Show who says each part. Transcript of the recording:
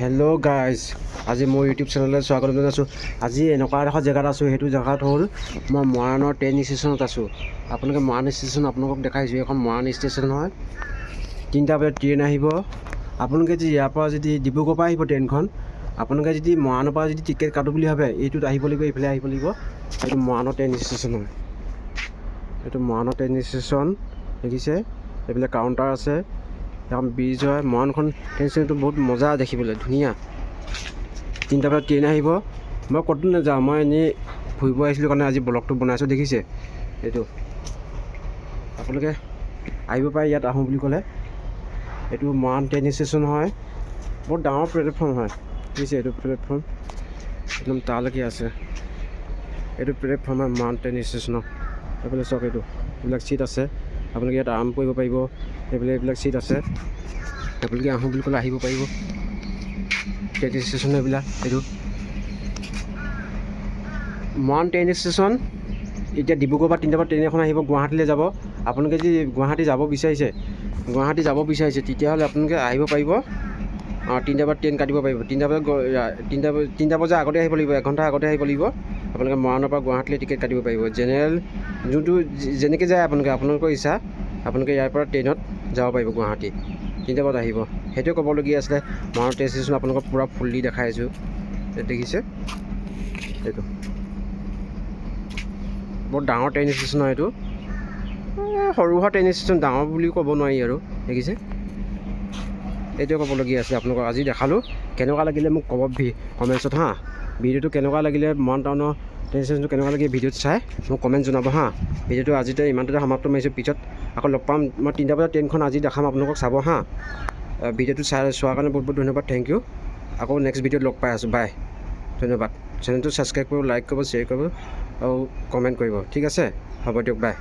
Speaker 1: Hello' guys, আজি মই YouTube চেনেললৈ স্বাগতম জনাইছোঁ। আজি এনেকুৱা এডোখৰ জেগাত আছোঁ, সেইটো জেগাত হ'ল মই মৰাণৰ ট্ৰেইন ষ্টেচনত আছোঁ। আপোনালোকে মৰাণ ষ্টেচন আপোনালোকক দেখাইছোঁ, এখন মৰাণ ষ্টেচন হয়। 3টা বজাত ট্ৰেইন আহিব। আপোনালোকে যদি ইয়াৰ পৰা যদি ডিব্ৰুগড়ৰ পৰা আহিব ট্ৰেইনখন, আপোনালোকে যদি মৰাণৰ পৰা যদি টিকেট কাটো বুলি ভাবে, এইটোত আহিব লাগিব, এইফালে আহিব লাগিব। এইটো মৰাণৰ ট্ৰেইন ষ্টেচন হয়। এইটো মৰাণৰ ট্ৰেইন ষ্টেচন দেখিছে, এইফালে কাউণ্টাৰ আছে, এখন ব্ৰিজ হয়। মৰাণখন ট্ৰেইন ষ্টেচনটো বহুত মজা দেখিবলৈ, ধুনীয়া। 3টা বজাত ট্ৰেইন আহিব। মই ক'তো নাযাওঁ, মই এনেই ফুৰিব আহিছিলোঁ কাৰণে আজি ব্লগটো বনাইছোঁ। দেখিছে এইটো, আপোনালোকে আহিব পাৰে ইয়াত আহোঁ বুলি ক'লে। এইটো মৰাণ ট্ৰেইন ষ্টেচন হয়, বহুত ডাঙৰ প্লেটফৰ্ম হয়। দেখিছে এইটো প্লেটফৰ্ম একদম তালৈকে আছে। এইটো প্লেটফৰ্ম হয় মৰাণ ট্ৰেইন ষ্টেচনৰ। এইফালে চাওক, এইবিলাক ছিট আছে, আপোনালোকে ইয়াত আৰাম কৰিব পাৰিব। এইবিলাক ছিট আছে, আপোনালোকে আহোঁ বুলি ক'লে আহিব পাৰিব। ট্ৰেইন ষ্টেচন এইবিলাক। এইটো মৰাণ ট্ৰেইন ষ্টেচন। এতিয়া ডিব্ৰুগড়ৰ পৰা 3টা বজাত ট্ৰেইন এখন আহিব, গুৱাহাটীলৈ যাব। আপোনালোকে যদি গুৱাহাটী যাব বিচাৰিছে, তেতিয়াহ'লে আপোনালোকে আহিব পাৰিব। 3টা বজাত ট্ৰেইন কাটিব পাৰিব। 3টা বজাৰ আগতে আহিব লাগিব, 1 ঘণ্টা আগতে আহিব লাগিব। আপোনালোকে মৰাণৰ পৰা গুৱাহাটীলৈ টিকেট কাটিব পাৰিব। জেনেৰেল যোনটো যেনেকৈ যায় আপোনালোকৰ ইচ্ছা, আপোনালোকে ইয়াৰ পৰা ট্ৰেইনত যাব পাৰিব গুৱাহাটী। 3টা বজাত আহিব, সেইটোৱে ক'বলগীয়া আছিলে। মৰাণ ট্ৰেইন ষ্টেচন আপোনালোকক পূৰা ফুল্লি দেখাই আছোঁ। দেখিছে এইটো বহুত ডাঙৰ ট্ৰেইন ষ্টেচন হয়। এইটো সৰু সুৰা ট্ৰেইন ষ্টেচন, ডাঙৰ বুলি ক'ব নোৱাৰি আৰু। দেখিছে, এইটোৱে ক'বলগীয়া আছিলে আপোনালোকক। আজি দেখালোঁ, কেনেকুৱা লাগিলে মোক ক'ব কমেণ্টছত হা। ভিডিঅ'টো কেনেকুৱা লাগিলে, মৰাণ টাউনৰ ট্ৰেইন ষ্টেচনটো কেনেকুৱা লাগিলে ভিডিঅ'টো চাই মোক কমেণ্ট জনাব হা। ভিডিঅ'টো আজিতে ইমানটোতে সমাপ্ত মাৰিছোঁ, পিছত আকৌ লগ পাম। মই 3টা বজাত ট্ৰেইনখন আজি দেখাম, আপোনালোকক চাব হা। ভিডিঅ'টো চোৱাৰ কাৰণে বহুত বহুত ধন্যবাদ, থেংক ইউ। আকৌ নেক্সট ভিডিঅ'ত লগ পাই আছোঁ, বাই, ধন্যবাদ। চেনেলটো ছাবস্ক্ৰাইব কৰিব, লাইক কৰিব, শ্বেয়াৰ কৰিব আৰু কমেণ্ট কৰিব, ঠিক আছে। হ'ব দিয়ক, বাই।